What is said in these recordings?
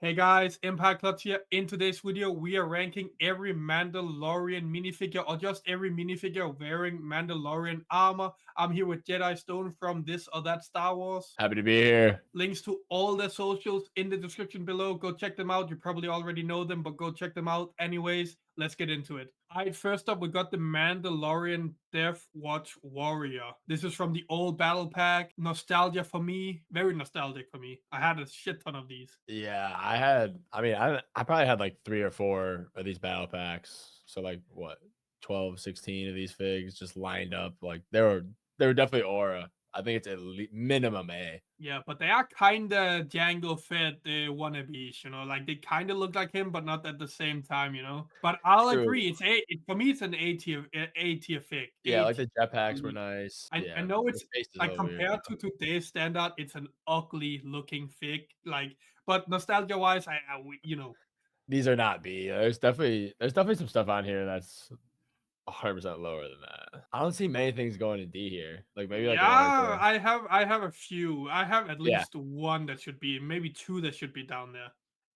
Hey guys, Impact Clutch here. In today's video, we are ranking every Mandalorian minifigure or just every minifigure wearing Mandalorian armor. I'm here with Jedi Stone from This or That Star Wars. Happy to be here. Links to all their socials in the description below. Go check them out. You probably already know them, but go check them out anyways. Let's get into it. All right, first up, we got the Mandalorian Death Watch Warrior. This is from the old battle pack. Nostalgia for me. Very nostalgic for me. I had a shit ton of these. Yeah, I probably had like 3 or 4 of these battle packs. So like what, 12, 16 of these figs just lined up. Like they were definitely aura. I think it's at least minimum A. Yeah, but they are kind of Jango Fett wannabes, like they kind of look like him, but not at the same time. But I'll True. agree, for me, it's an A tier fig. Yeah, A like tier. the jetpacks were nice. I Yeah, know the it's face is like all weird compared though. to today's standard, it's an ugly looking fig. But nostalgia wise, These are not B. There's definitely some stuff on here that's 100% lower than that. I don't see many things going to D here. Like maybe like one or yeah, two. I have a few. I have at Yeah. least one that should be, maybe two that should be down there.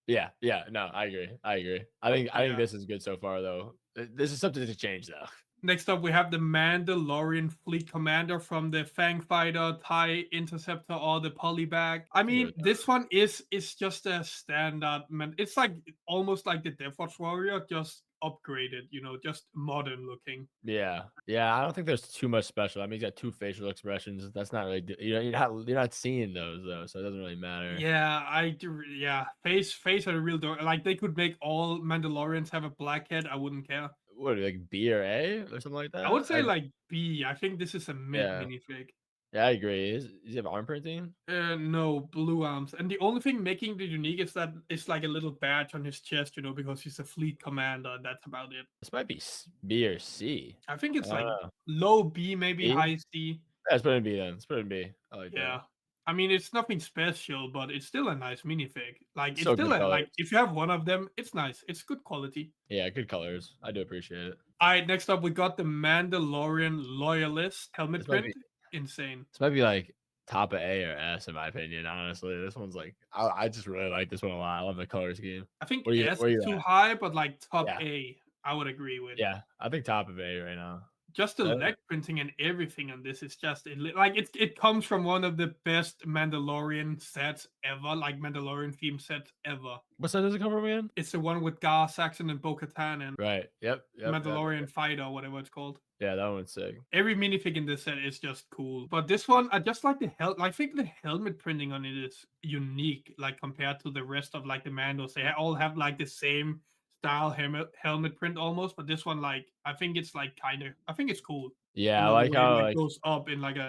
Yeah, yeah, no, I agree. I agree. I think Yeah. this is good so far though. This is something to change though. Next up, we have the Mandalorian Fleet Commander from the Fang Fighter, TIE Interceptor, or the Polybag. I I'm good mean, with that. this one is just a standard man. It's like almost like the Death Watch Warrior, just upgraded. Just modern looking. Yeah, yeah. I don't think there's too much special. I mean, he's got 2 facial expressions. That's not really you're not seeing those though, so it doesn't really matter. Yeah, I do. Yeah, face are the real door. Like they could make all Mandalorians have a black head. I wouldn't care. What like B or A or something like I would that? say like B. I think this is a mid Yeah, minifig. yeah. I agree. Does he have arm printing? No, blue arms. And the only thing making it unique is that it's like a little badge on his chest, because he's a fleet commander, and that's about it. This might be B or C. I think I it's don't like know. low B, maybe B? high C. Yeah, let's put it in B then. Let's put it in B. I like that. Yeah. I mean, it's nothing special, but it's still a nice minifig. Like, it's Still still good like, colors. if you have one of them, it's nice. It's good quality. Yeah, good colors. I do appreciate it. All right, next up, we got the Mandalorian Loyalist helmet This might be print. Insane. This might be like top of A or S in my opinion. Honestly, this one's like I just really like this one a lot. I love the color scheme. I think Where you S where is you too at? high, but like top Yeah, A, I would agree with. yeah. I think top of A right now. Just the Uh, leg printing and everything on this is just like it comes from one of the best Mandalorian sets ever, like Mandalorian theme sets ever. what side does it come from again? It's the one with Gar Saxon and Bo-Katan and Right. Yep. Yep. Yep. Mandalorian Fighter or whatever it's called. Yeah, that one's sick. Every minifig in this set is just cool, but this one I just like the I think the helmet printing on it is unique, like compared to the rest of like the Mandos. They all have like the same style helmet print almost, but this one, like, I think it's like I think it's cool. Yeah, I The like way it how like like goes up in like I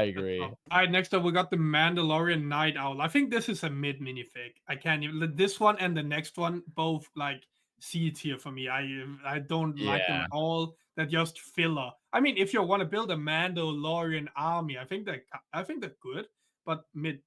a top. agree. All right, next up we got the Mandalorian Night Owl. I think this is a mid minifig. I can't even this one and the next one both like C tier for me. I don't like them Yeah. at all. They're just filler. I mean, if you want to build a Mandalorian army, I think they're good, but mid.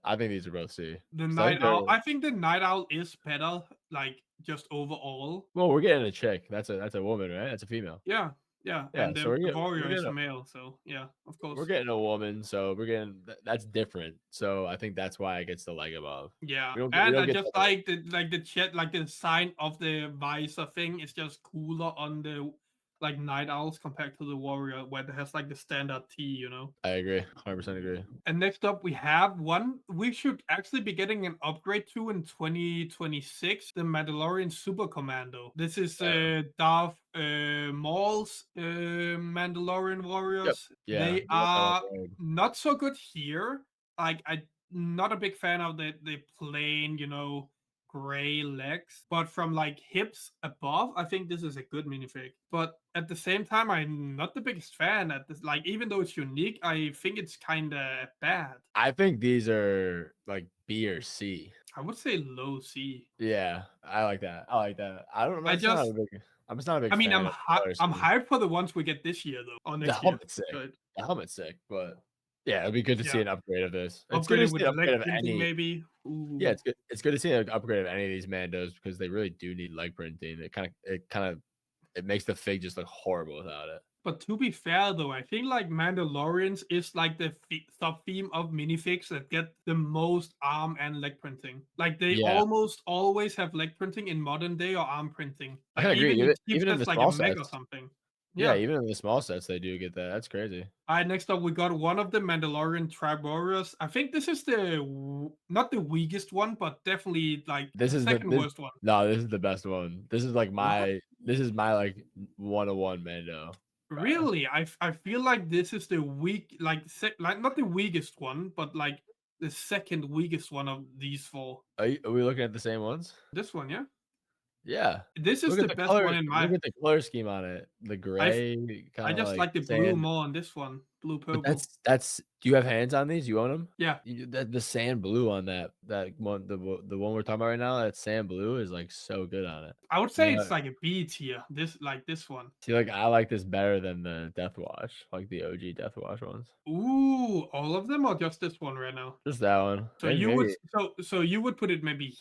I think these are both C. The So I Night think Owl. they're I think the Night Owl is better, like just overall. well, we're getting a chick. That's a woman, right? That's a female. Yeah, yeah, Yeah, and so the we're warrior is getting a a male, so yeah, of we're course. getting a woman, so we're getting that's different. So I think that's why it gets the leg above. Yeah, We and don't I get just like the chat, like the sign of the visor thing is just cooler on the like night owls compared to the warrior, where it has like the standard T. I agree. 100% agree. And next up, we have one we should actually be getting an upgrade to in 2026, the Mandalorian Super Commando. This is Darth Maul's Mandalorian Yep. warriors. Yeah, They we got that on are board. not so good here. Like, I not a big fan of the plain, gray legs, but from like hips above, I think this is a good minifig. But at the same time, I'm not the biggest fan at this. Like, even though it's unique, I think it's kind of bad. I think these are like B or C. I would say low C. Yeah, I like that. I like that. I don't know. I just, I'm just not a I big mean, fan of the color I'm scheme. hyped for the ones we get this year though, or The next year. helmet's sick. But The helmet's sick, but yeah, it'd be good to see yeah, an upgrade of this. It's good to upgraded see with an the leg upgrade of printing any. maybe. Yeah, Ooh. it's good to see an upgrade of any of these Mandos because they really do need leg printing. It makes the fig just look horrible without it. But to be fair, though, I think like Mandalorians is like the sub theme of minifigs that get the most arm and leg printing. Like they Yeah, almost always have leg printing in modern day or arm printing. I Like can agree. even if Chief Even in the sets like a small mech or sets, something. yeah, Yeah. even in the small sets, they do get that. That's crazy. All right, next up we got one of the Mandalorian tribe warriors. I think this is the not the weakest one, but definitely like This the is the second this worst one. no, this is the best one. This is like What? my like 101 Mando. Really? I feel like this is the weak like like not the weakest one, but like the second weakest one of these four. Are we looking at the same ones? This one, yeah. Yeah. This is Look at the the best one color. in Look my. at the color scheme on it. The I gray, I kind of just like like the blue sand. more on this one, blue But purple. that's. Do you have hands on these? You own them? Yeah, The sand blue on that one, the one we're talking about right now. That sand blue is like so good on it. I would You say know, it's like a B tier. This like this one. see, like I like this better than the Death Watch, like the OG Death Watch ones. Ooh, all of them or just this one right now? Just that one. So Maybe you would maybe so you would put it maybe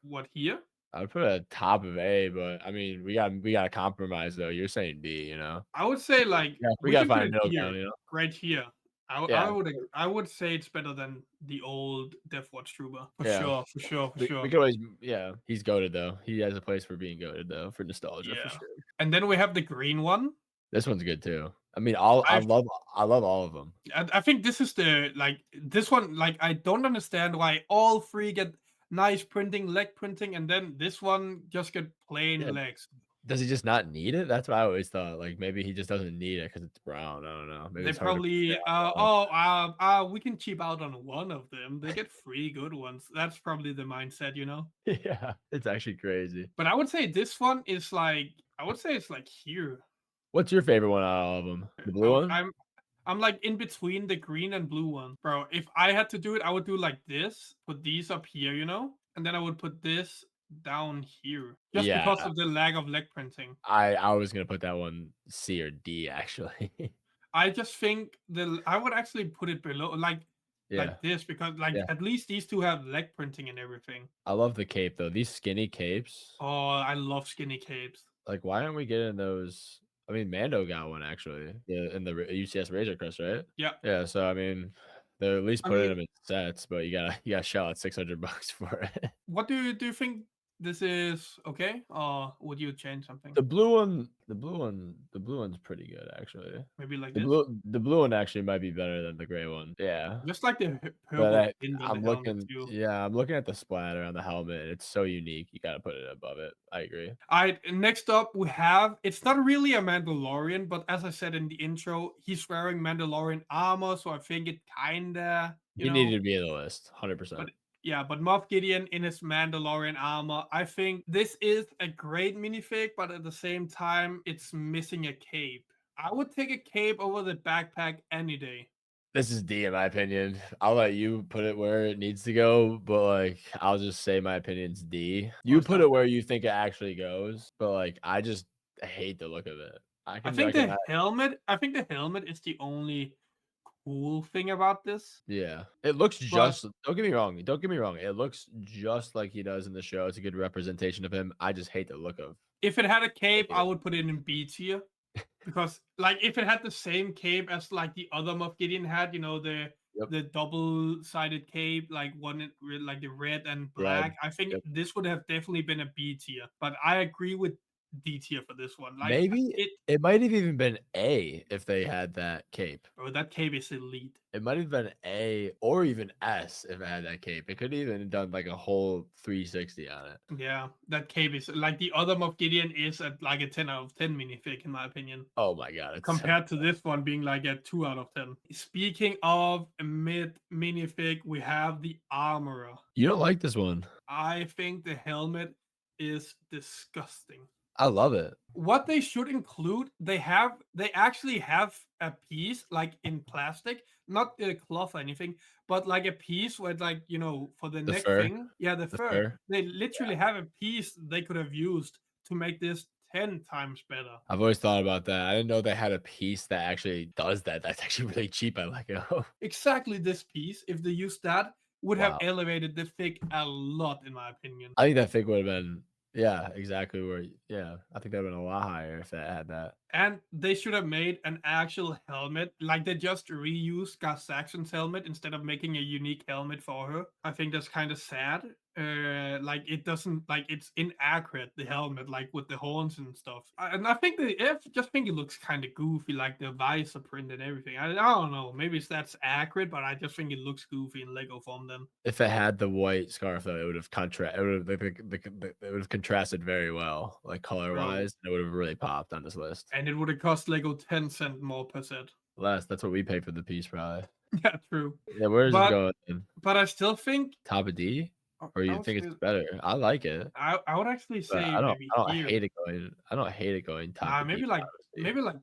what here? I would put it at top of A, but I mean we got to compromise though. You're saying B, you know? I would say like Yeah, we we got to can put find a it middle here, ground, you know? right here. Yeah, I would say it's better than the old Death Watch Trooper for yeah. sure, for sure, for We sure. could always, yeah. He's goaded though. He has a place for being goaded though, for nostalgia for Yeah, sure. and then we have the green one. This one's good too. I mean, all I I love all of them. I think this is the like this one like I don't understand why all three get nice printing, leg printing, and then this one just get Yeah. plain legs. Does he just not need it? That's what I always thought. Like maybe he just doesn't need it because it's brown. I don't know. Maybe They it's hard to figure probably out. we can cheap out on one of them. They get three good ones. That's probably the mindset, you know. Yeah, it's actually crazy. But I would say this one is like I would say it's like here. What's your favorite one out of all of them? The blue one? I'm like in between the green and blue one, bro. If I had to do it, I would do like this. Put these up here, you know, and then I would put this down here, just Yeah, because of the lack of leg printing. I was gonna put that one C or D actually. I just think I would actually put it below, Yeah, like this, because like yeah. at least these two have leg printing and everything. I love the cape though. These skinny capes. Oh, I love skinny capes. Like, why aren't we getting those? I mean, Mando got one actually. Yeah, in the UCS Razor Crest, right? Yeah, Yeah. So I mean, they're at least I putting mean, them in sets, but you gotta shell out $600 for it. what do you think this is okay, or would you change something? The blue one's pretty good actually. Maybe like this, The blue one actually might be better than the gray one. Yeah. just like the But purple tint on the helmet too. I'm looking at the splatter on the helmet. It's so unique. You gotta put it above it. I agree. All right, next up we have it's not really a Mandalorian, but as I said in the intro, he's wearing Mandalorian armor, so I think it kinda, He needed to be in the list, but 100%. yeah, but Moff Gideon in his Mandalorian armor, I think this is a great minifig, but at the same time, it's missing a cape. I would take a cape over the backpack any day. This is D in my opinion. I'll let you put it where it needs to go, but like I'll just say my opinion's D. You What's put that? it where you think it actually goes, but like I just hate the look of it. I think the helmet is the only cool thing about this. Yeah. It looks But just don't get me wrong. Don't get me wrong. It looks just like he does in the show. It's a good representation of him. I just hate the look of if it had a cape, taking I it. would put it in B tier. Because like if it had the same cape as like the other Moff Gideon had, you know, Yep. the double-sided cape, like like the red and Red. black, I think Yep. this would have definitely been a B tier. But I agree with D tier for this one. Like Maybe it it might have even been A if they had that cape. oh, that cape is elite. It might have been A or even S if it had that cape. It could have even done like a whole 360 on it. Yeah, that cape is like the other Moff Gideon is at like a 10 out of 10 minifig in my opinion. Oh my god, it's so Compared to this one being like a 2 out of 10. Speaking of mid minifig, we have the armorer. You don't like this one. I think the helmet is disgusting. I love it. What they should include, they actually have a piece like in plastic, not the cloth or anything, but like a piece where like, you know, for the The neck fur. thing, yeah, the The fur. fur. They literally have a piece they could have used to make this 10 times better. I've always thought about that. I didn't know they had a piece that actually does that. That's actually really cheap. I like it. Exactly this piece, if they used that, would have Wow. elevated the fig a lot, in my opinion. I think that fig would have been Yeah, exactly where. Yeah, I think that would have been a lot higher if that had that. And they should have made an actual helmet. Like they just reused Gar Saxon's helmet instead of making a unique helmet for her. I think that's kind of sad. Like it doesn't like it's inaccurate the helmet, like with the horns and stuff. And I think just think it looks kind of goofy, like the visor print and everything. I don't know. Maybe that's accurate, but I just think it looks goofy in Lego form. Then If it had the white scarf, though, it would have it would have it would have contrasted very well, like color bro, wise. It would have really popped on this list. and it would have cost Lego 10 cents more per set. Less. That's what we paid for the piece, probably. Yeah, true. Yeah, where does this But go then? but I still think Top of D? Or I you would think say it's better? I like it, I would actually but say maybe I don't here. hate it going. I don't hate it going top of D. Maybe like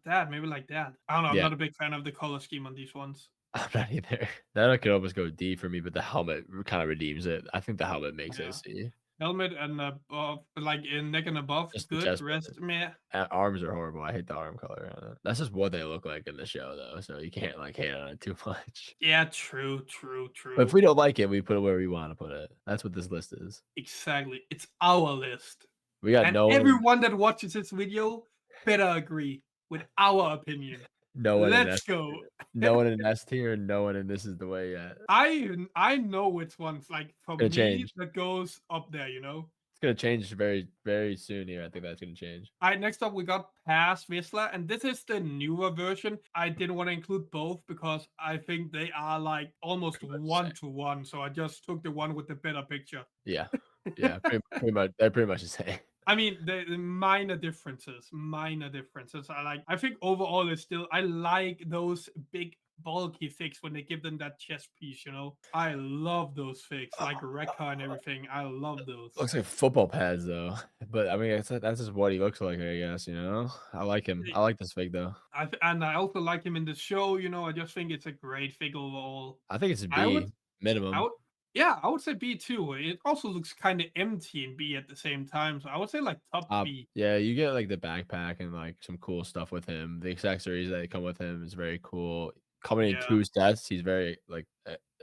that. Maybe like that. I don't know. I'm Yeah, not a big fan of the color scheme on these ones. I'm not either. That could almost go D for me, but the helmet kind of redeems it. I think the helmet makes it Yeah. C. Helmet and above, like in neck and above, Just the good. chest Rest, meh. arms are horrible. I hate the arm color on it. That's just what they look like in the show, though. So you can't like hate on it too much. Yeah, true, true, But if true. we don't like it, we put it where we want to put it. That's what this list is. Exactly. It's our list. We got And no one, everyone that watches this video better agree with our opinion. no one in Let's S, go. no one in S tier, and no one in This Is the Way yet. I know which ones, like for Gonna me, change. that goes up there, you know? It's gonna change very, very soon here. I think that's gonna change. All right, next up we got Paz Vizsla, and this is the newer version. I didn't want to include both because I think they are like almost Pretty much the same. 1-to-1. So I just took the one with the better picture. Yeah, yeah, pretty much. They're pretty much the same. I mean, the minor differences, minor differences. I think overall it's still, I like those big bulky figs when they give them that chest piece, you know. I love those figs, like Rekka and everything. I love those. Looks like football pads though. But I mean, that's just what he looks like, I guess. You know, I like him. I like this fig though. And I also like him in the show, you know. I just think it's a great fig overall. I think it's a I would B I minimum. would yeah, I would say B too. It also looks kind of empty in B at the same time. So I would say like top B. Yeah, you get like the backpack and like some cool stuff with him. The accessories that come with him is very cool. Coming in Yeah. 2 sets, he's very like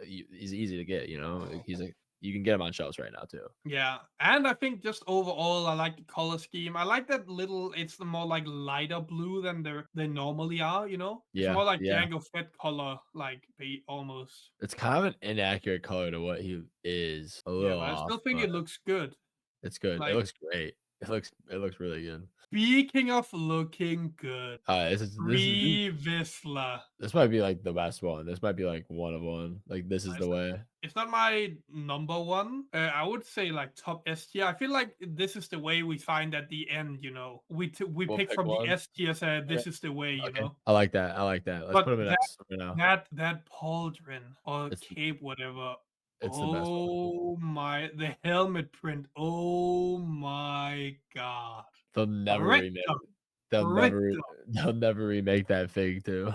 he's easy to get. You know, like, he's like you can get him on shelves right now too. Yeah. And I think just overall I like the color scheme. I like that little, it's the more like lighter blue than they normally are, you know? It's Yeah, more like yeah. Jango Fett color, like almost. It's kind of an inaccurate color to what he is. A Yeah, little but I off, still think but it looks good. it's good. It Like, looks great. It looks really good. speaking of looking good, This Vizsla. this might be like the best one. This might be like one of one. Like This Is It's the Way. it's not my number one. I would say like top S tier. I feel like this is the way we find at the end. You know, we We'll pick pick from the one. S tier. Say Okay. this is the way. You Okay. know, I like that. I like that. Let's but put him in S right now. that pauldron or It's cape, whatever. it's the best one. Oh my, the helmet print. Oh my god. They'll never Richter, remake. They'll never. Richter. They'll never remake that fig too.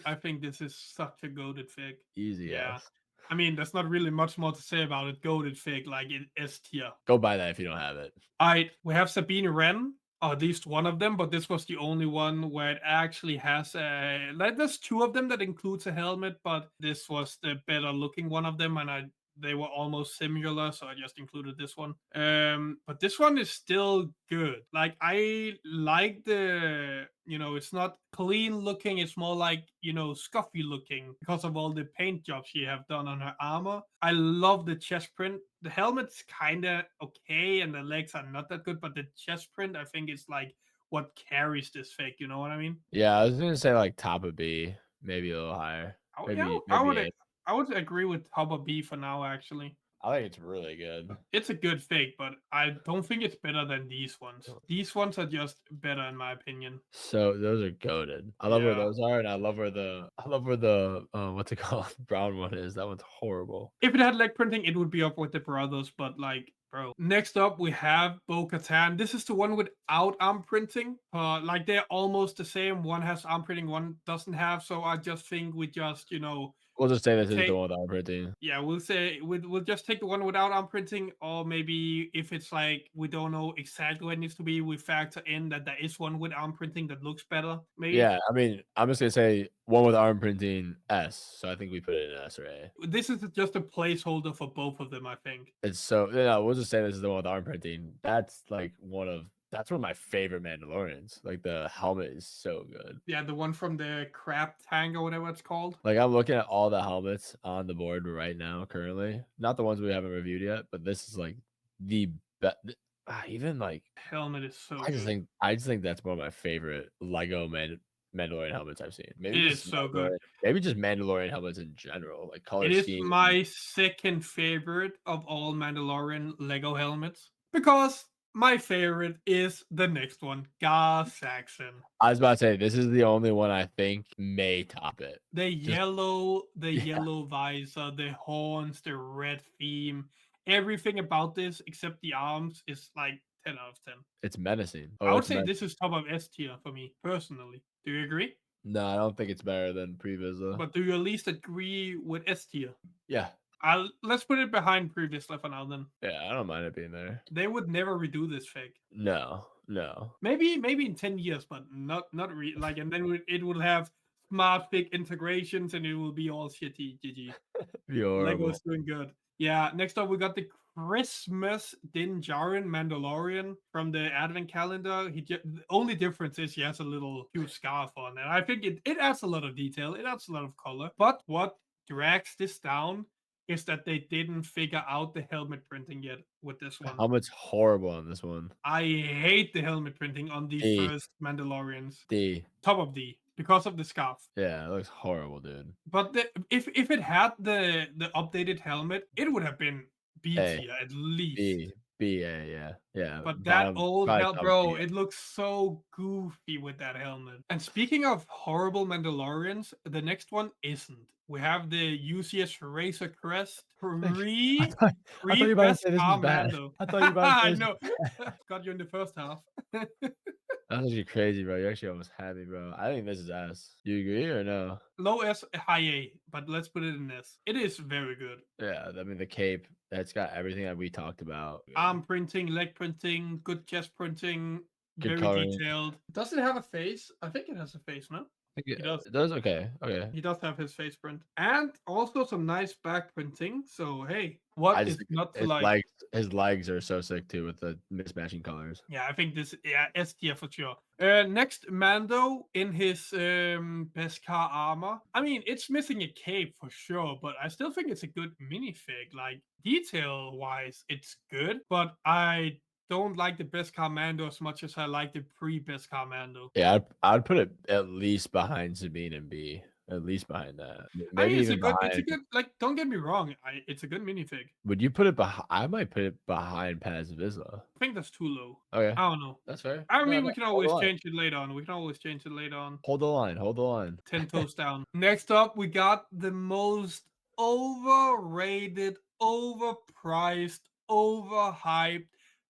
I think this is such a goated fig. Easy Yeah. ass. I mean, there's not really much more to say about it. Goated fig, like in S tier. Go buy that if you don't have it. Alright, we have Sabine Wren, or at least one of them, but this was the only one where it actually has a. Like, there's two of them that includes a helmet, but this was the better looking one of them, and they were almost similar, so I just included this one. But this one is still good. Like I like it's not clean looking, it's more like, scuffy looking because of all the paint jobs she have done on her armor. I love the chest print. The helmet's kind of okay and the legs are not that good, but the chest print I think is like what carries this fig, you know what I mean? Yeah, I was gonna say like top of B, maybe a little higher. Yeah, Maybe A. I would agree with Top B for now actually. I think it's really good. It's a good fig, but I don't think it's better than these ones. These ones are just better in my opinion. So those are goaded. I love where Yeah. those are, and I love where the what's it called? Brown one is. That one's horrible. If it had leg printing, it would be up with the brothers, but like, bro. Next up, we have Bo-Katan. This is the one without arm printing. Like they're almost the same. One has arm printing, one doesn't have. So I just think we just, We'll just say this is the take one with arm printing. yeah, we'll say we'll just take the one without arm printing, or maybe if it's like we don't know exactly what it needs to be, we factor in that there is one with arm printing that looks better. Maybe Yeah, I mean, I'm just gonna say one with arm printing S. So I think we put it in S or A. this is just a placeholder for both of them. I think. It's so yeah. We'll just say this is the one with arm printing. That's one of my favorite Mandalorians. Like the helmet is so good. Yeah, the one from the crab tank or whatever it's called. Like I'm looking at all the helmets on the board right now, currently. Not the ones we haven't reviewed yet, but this is like the best. Even like Helmet is so I just good. think I just think that's one of my favorite Lego Mandalorian helmets I've seen. It is so good. Maybe just Mandalorian helmets in general, like color It is scheme. my second favorite of all Mandalorian Lego helmets because my favorite is the next one, Gar Saxon. I was about to say this is the only one I think may top it. The Just yeah, yellow visor, the horns, the red theme, everything about this except the arms is like 10 out of 10. it's menacing. I Oh, would it's say this is top of S tier for me personally. Do you agree? no, I don't think it's better than Pre Vizsla. But do you at least agree with S tier? Yeah, Let's put it behind previous for now then. yeah, I don't mind it being there. They would never redo this fig. No, no. Maybe in 10 years, but like, and then it will have smart fig integrations and it will be all shitty. GG. Be Lego horrible. is doing good. Yeah, next up we got the Christmas Djarin Mandalorian from the Advent calendar. The only difference is he has a little cute scarf on, and I think it adds a lot of detail. It adds a lot of color. But what drags this down is that they didn't figure out the helmet printing yet with this one. Helmet's horrible on this one. I hate the helmet printing on these D first Mandalorians. D. Top of D because of the scarf. Yeah, it looks horrible, dude. But if it had the updated helmet, it would have been B A tier at least. B B A. Yeah, yeah. But that Bottom, old probably helmet, top bro, B. it looks so goofy with that helmet. And speaking of horrible Mandalorians, the next one isn't. We have the UCS Razor Crest I pre thought, I thought you were about to say this was Beskar bad. Mando. I thought you were about to say I this. know. Got you in the first half. That's actually crazy, bro. You actually almost had me, bro. I think this is S. You agree or no? Low S, high A, but let's put it in S. It is very good. Yeah, I mean the cape. That's got everything that we talked about. Arm printing, leg printing, good chest printing, Good very coloring. detailed. Does it have a face? I think it has a face, no? I think He does. it does. Okay. Okay. He does have his face print. And also some nice back printing. So hey, I what just is think not to like? his legs are so sick too with the mismatching colors. Yeah, I think this S tier for sure. Next, Mando in his Beskar armor. I mean, it's missing a cape for sure, but I still think it's a good minifig. Like detail wise, it's good, but I don't like the Beskar Mando as much as I like the pre-Beskar Mando. Yeah, I'd put it at least behind Sabine and B. At least behind that. I Maybe mean, even it's a behind. good. Like, don't get me wrong, it's a good minifig. Would you put it behind? I might put it behind Paz Vizsla. I think that's too low. Okay, I don't know. that's fair. I No, mean, no, we can hold the always line. change it later on. We can always change it later on. Hold the line. Hold the line. 10 toes down. Next up, we got the most overrated, overpriced, overhyped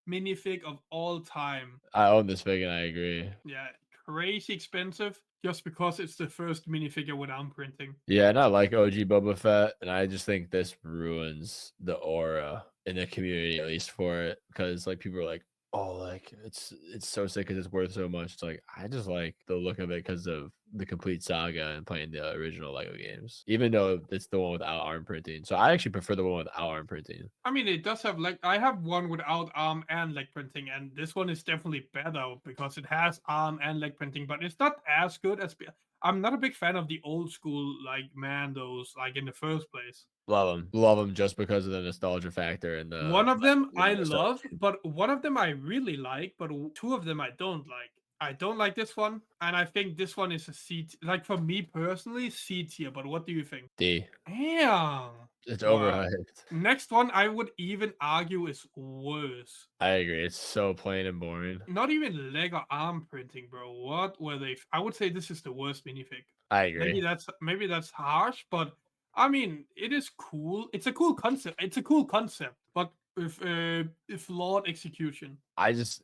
minifig of all time. I own this fig and I agree. Yeah, crazy expensive just because it's the first minifigure with arm printing. Yeah, and I like OG Boba Fett, and I just think this ruins the aura in the community, at least for it, because like people are like, "Oh, like it's so sick because it's worth so much." It's like I just like the look of it because of the complete saga and playing the original Lego games, even though it's the one without arm printing. So I actually prefer the one without arm printing. I mean, it does have like I have one without arm and leg printing, and this one is definitely better because it has arm and leg printing, but it's not as good as. I'm not a big fan of the old school like Mandos, like in the first place. Love them just because of the nostalgia factor and the One of them like, I nostalgia. love, but one of them I really like, but two of them I don't like. I don't like this one, and I think this one is a C. Like for me personally, C tier. But what do you think? D. Damn. It's Wow. overhyped. Next one, I would even argue is worse. I agree. It's so plain and boring. Not even leg or arm printing, bro. What were they? I would say this is the worst minifig. I agree. Maybe that's harsh, but I mean, it is cool. It's a cool concept. It's a cool concept, but with flawed execution. I just,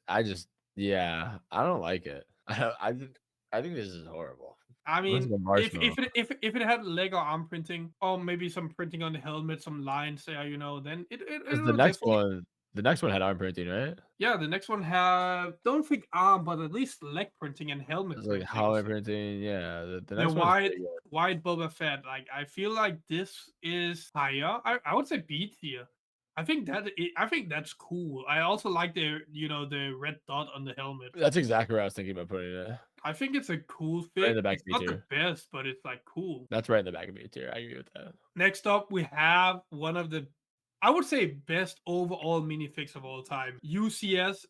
yeah, I don't like it. I think this is horrible. I Looks mean, like a marshmallow. if it had Lego arm printing or maybe some printing on the helmet, some lines there, then it Because will definitely. the next one had arm printing, right? Yeah, the next one have don't think arm, but at least leg printing and helmet It's like printing. helmet printing. Yeah, the The next one is pretty good. white Boba Fett, like I feel like this is higher. I would say B tier. I think that's cool. I also like the red dot on the helmet. That's exactly where I was thinking about putting it. I think it's a cool Right in fig. the back It's of B not the tier. best, but it's like cool. That's right in the back of B tier. I agree with that. Next up, we have one of the, I would say, best overall minifigs of all time. UCS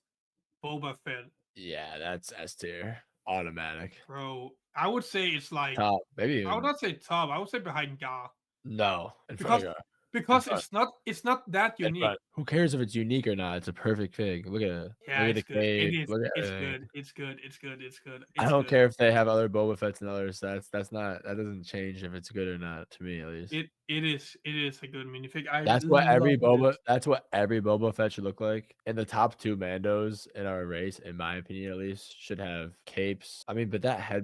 Boba Fett. Yeah, that's S tier. Automatic. Bro, I would say it's like, Top. Maybe I would even not say top. I would say behind Gar. no. In front Because of God. In because front. it's not that In unique. front. Who cares if it's unique or not? It's a perfect fig. Look at it. Yeah, Look at it's the good. It cape. is. Look at It's everything. good. It's good. It's good. It's good. I It's don't good. care if they have other Boba Fetts and other sets. That doesn't change if it's good or not, to me at least. It is a good minifig. I That's what love this. every Boba Fett should look like. And the top 2 Mandos in our race, in my opinion at least, should have capes. I mean, but I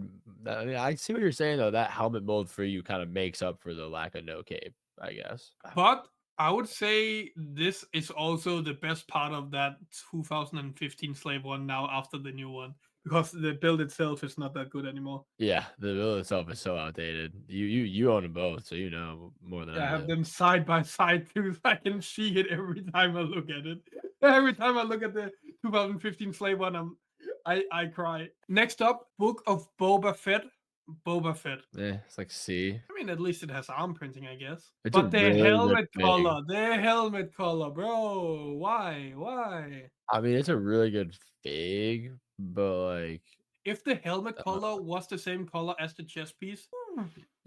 mean, I see what you're saying though. That helmet mold for you kind of makes up for the lack of no cape, I guess. But I would say this is also the best part of that 2015 Slave one now after the new one because the build itself is not that good anymore. Yeah, the build itself is so outdated. You own them both, so you know more than Yeah, I I have do. them side by side too, so I can see it every time I look at it. Every time I look at the 2015 Slave one, I cry. Next up, Book of Boba Fett. Boba Fett. It's like C. I mean, at least it has arm printing, I guess. It's a But really good fig. their helmet color, bro. Why? Why? I mean, it's a really good fig, but like, If the helmet uh, color was the same color as the chest piece,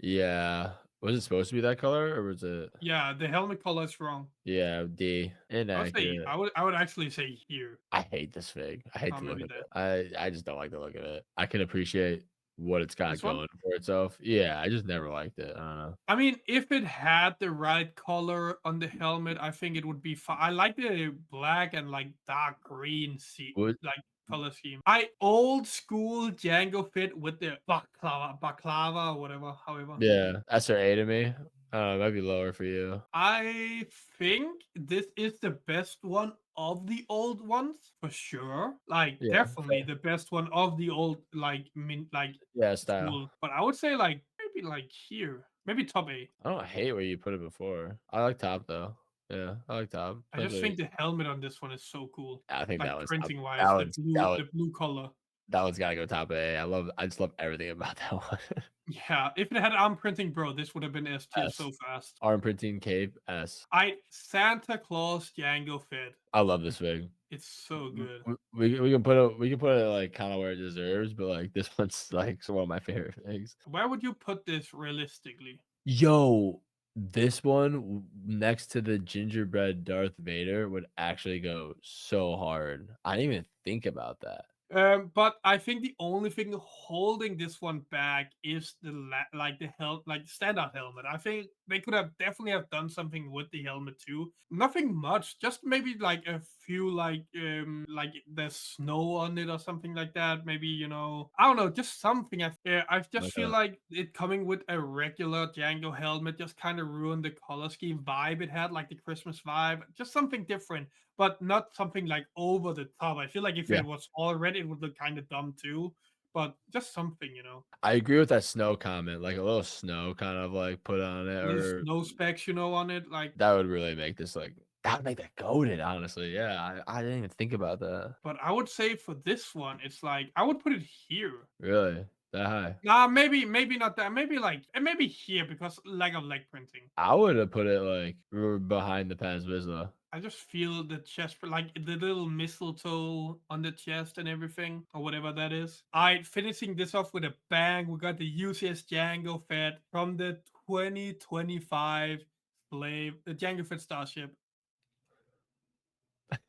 yeah. Was it supposed to be that color or was it? yeah, the helmet color is wrong. Yeah, D. Inaccurate. I would actually say here. I hate this fig. I hate Oh, the look maybe of that. it. I just don't like the look of it. I can appreciate what it's got This one? going for itself. Yeah, I just never liked it. I don't know. I mean, if it had the right color on the helmet, I think it would be fine. I like the black and like dark green Would like color scheme. I old school Django fit with the baklava or whatever, however. yeah, S or A to me. Might be lower for you. I think this is the best one of the old ones for sure. Like Yeah, definitely the best one of the old like yeah, style. school. But I would say like maybe like here, maybe top A. I don't hate where you put it before. I like top though. Yeah, I like top. I just Especially, think the helmet on this one is so cool. I think Like that was top. printing wise, the That blue was the blue color. that one's gotta go top A. I just love everything about that one. Yeah, if it had arm printing, bro, this would have been S tier S. so fast. Arm printing cape S. I Santa Claus Django Fett. I love this wig. It's so good. We can put it like kind of where it deserves, but like this one's like one of my favorite things. Where would you put this realistically? Yo, this one next to the gingerbread Darth Vader would actually go so hard. I didn't even think about that. But I think the only thing holding this one back is like the like the standard helmet. I think they could have definitely have done something with the helmet too. Nothing much, just maybe like a few like there's snow on it or something like that. Maybe I don't know, just something. I just Like feel like it coming with a regular Django helmet just kind of ruined the color scheme vibe it had, like the Christmas vibe. Just something different but not something like over the top. I feel like if yeah, it was all red, it would look kind of dumb too. But just something. I agree with that snow comment. Like a little snow kind of like put on it, Little or snow specks, on it. Like, that would really make this like that would make that goaded. Honestly, yeah, I didn't even think about that. but I would say for this one, it's like I would put it here. Really, that high? Nah, maybe not that. Maybe like maybe here because lack of leg printing. I would have put it like behind the Paz Vizsla. I just feel the chest, like the little mistletoe on the chest and everything, or whatever that is. Alright, finishing this off with a bang. We got the UCS Jango Fett from the 2025 the Jango Fett Starship.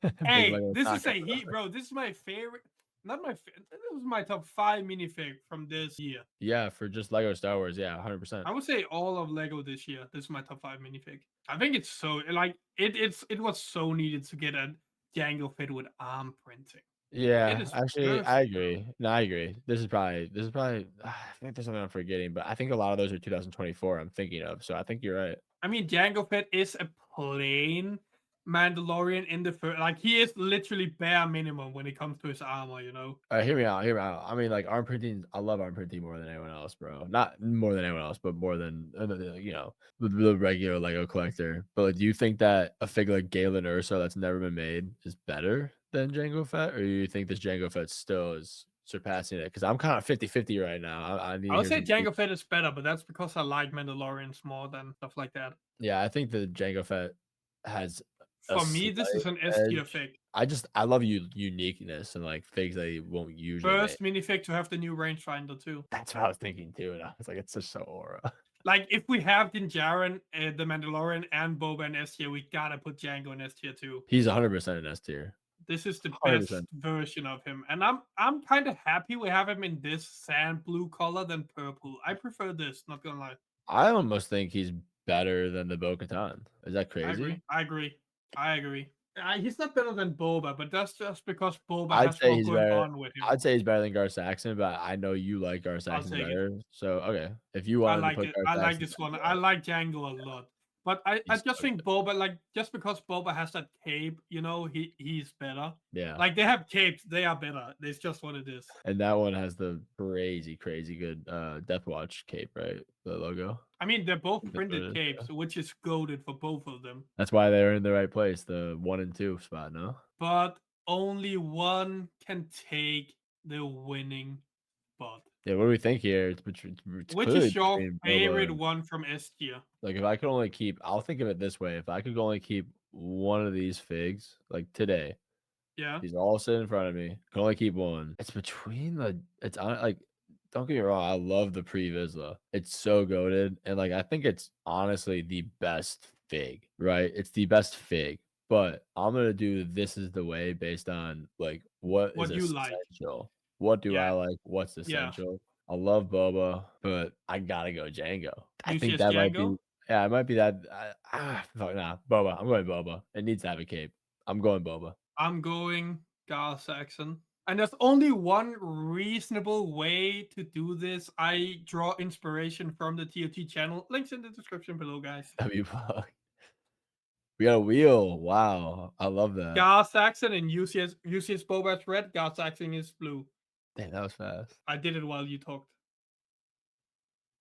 Big Hey, Lego this is taco. a heat, bro. This is my favorite. Not my favorite. This was my top 5 minifig from this year. Yeah, for just Lego Star Wars, yeah, 100%. I would say all of Lego this year. This is my top 5 minifig. I think it's so like it was so needed to get a Jango Fett with arm printing. It Yeah, is actually, I perfect, bro. agree. No, I agree. This is probably I think there's something I'm forgetting, but I think a lot of those are 2024 I'm thinking of, so I think you're right. I mean, Jango Fett is a plain Mandalorian in the first. Like he is literally bare minimum when it comes to his armor. You know. Hear me out, hear me out. I mean, like, arm printing I love arm printing more than anyone else, bro. Not more than anyone else, but more than, the regular Lego collector. But, like, do you think that a figure like Galen Erso that's never been made is better than Jango Fett, or do you think this Jango Fett still is surpassing it? Because 'Cause I'm kinda 50-50 right now. I need I to would hear say some Jango Fett is better, but that's because I like Mandalorians more than stuff like that. Yeah, I think the Jango Fett has a For me, this slight is an S tier edge. fig. I love uniqueness and, like, things they won't usually make. First minifig to have the new rangefinder too. That's what I was thinking too, and I was like, "It's just so aura." Like if we have Din Djarin, the Mandalorian, and Boba in S tier, we gotta put Django in S tier too. He's 100% an S tier. This is the best 100%. version of him, and I'm kind of happy we have him in this sand blue color than purple. I prefer this, not gonna lie. I almost think he's better than the Bo-Katan. Is that I agree. crazy? I agree. I agree. He's not better than Boba, but that's just because Boba I'd has say more he's going better on with him. I'd say he's better than Gar Saxon, but I know you like Gar I'll Saxon take it. better. So, okay, if you I wanted to like put it. Gar I like Saxon, this then one. I yeah, like Django a lot. But I he's just so think good. Boba, like, just because Boba has that cape, he's better. Yeah. Like, they have capes, they are better. It's just what it is. And that one has the crazy, crazy good, Death Watch cape, right? The logo. I mean, they're I both think that's what printed it is, yeah. capes, which is goaded for both of them. That's why they're in the right place, the 1 and 2 spot, no? But only one can take the winning spot. Yeah, what do we think here? It's Which clearly is your between Boba favorite and one from S tier? like, if I could only keep I'll think of it this way, if I could only keep one of these figs, like, today, Yeah. these all sit in front of me, can only keep one. It's between the it's on like, don't get me wrong, I love the Pre Vizsla. It's so goated, and, like, I think it's honestly the best fig, right? It's the best fig, but I'm gonna do This Is the Way based on, like, what is What you like? essential. What do I Yeah. like? What's Yeah. essential? I love Boba, but I gotta go Jango. I think UCS that might be Django? yeah, it might be that fuck, nah, Boba. I'm going Boba. It needs to have a cape. I'm going Boba. I'm going Gar Saxon. And there's only one reasonable way to do this. I draw inspiration from the TOT channel. Links in the description below, guys. W We got a wheel. Wow. I love that. Gar Saxon and UCS Boba is red. Gar Saxon is blue. Damn, that was fast. I did it while you talked.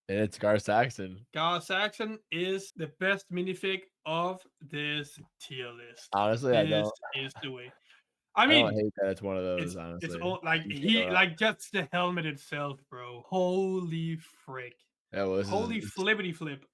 And it's Gar Saxon. Gar Saxon is the best minifig of this tier list. Honestly, This is the way. I I don't mean, hate that it's one of those, it's honestly. all like You can't go wrong. just the helmet itself, bro. Holy frick. Yeah, well, Holy flippity flip.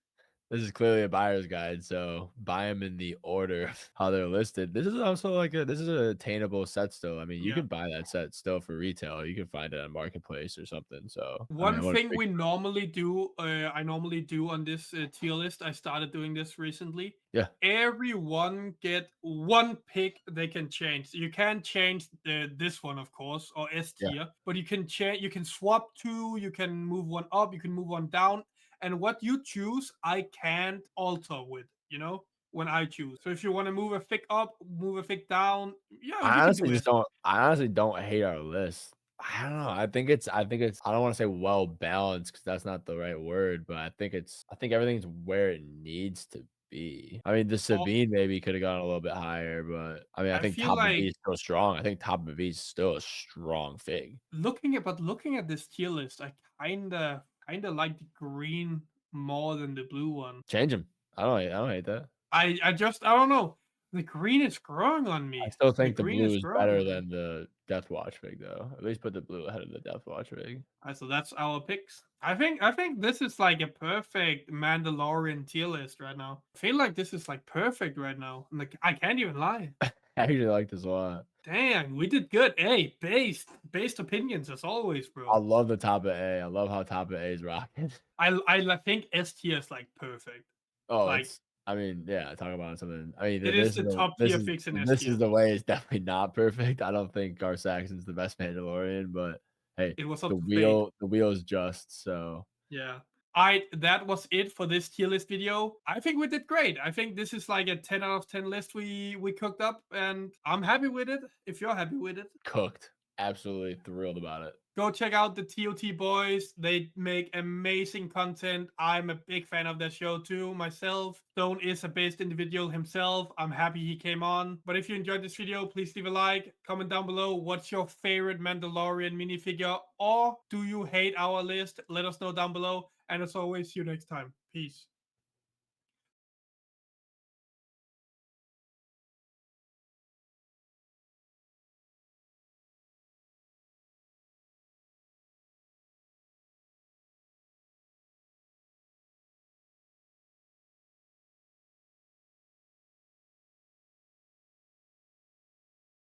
this is clearly a buyer's guide, so buy them in the order of how they're listed. This is also like this is an attainable set still. I mean, you Yeah. could buy that set still for retail. You can find it on Marketplace or something. So, I mean, One I want thing we normally do, I normally do on this tier list, I started doing this recently. yeah, Everyone get one pick they can change. You can't change this one, of course, or S yeah. tier, but you can change. You can swap two. You can move one up. You can move one down. And what you choose, I can't alter with. When I choose. So if you want to move a fig up, move a fig down, yeah, you can do it. I honestly don't hate our list. I don't know. I think it's I don't want to say well balanced because that's not the right word, but I think everything's where it needs to be. I mean, the Or Sabine maybe could have gone a little bit higher, but I mean, I I think feel top of like V is still strong. I think top of V is still a strong fig. looking at this tier list, I kinda like the green more than the blue one. Change him. I don't hate that. I don't know. The green is growing on I me. still The think the green blue is is growing better on me. than the Death Watch fig though. At least put the blue ahead of the Death Watch fig. So that's our picks. I think this is like a perfect Mandalorian tier list right now. I feel like this is like perfect right now. Like I can't even lie. I actually like this a lot. Dang, we did good. Hey, based opinions as always, I bro. love the top of A. I love how top of A is rocking. I think S tier is like perfect. Oh, Like it's I mean, yeah, talk about something. I mean, it is the top tier fix in S this is tier. the way it's definitely not perfect. I don't think Gar Saxon's the best Mandalorian, but hey, It was up for debate. the wheel is just so Yeah. That was it for this tier list video. I think we did great. I think this is like a 10 out of 10 list we cooked up, and I'm happy with it. If you're happy with it, Cooked. Absolutely thrilled about it. go check out the TOT boys. They make amazing content. I'm a big fan of their show too myself. Stone is a based individual himself. I'm happy he came on. But if you enjoyed this video, please leave a like, comment down below what's your favorite Mandalorian minifigure, or do you hate our list? Let us know down below. And as always, see you next time. Peace.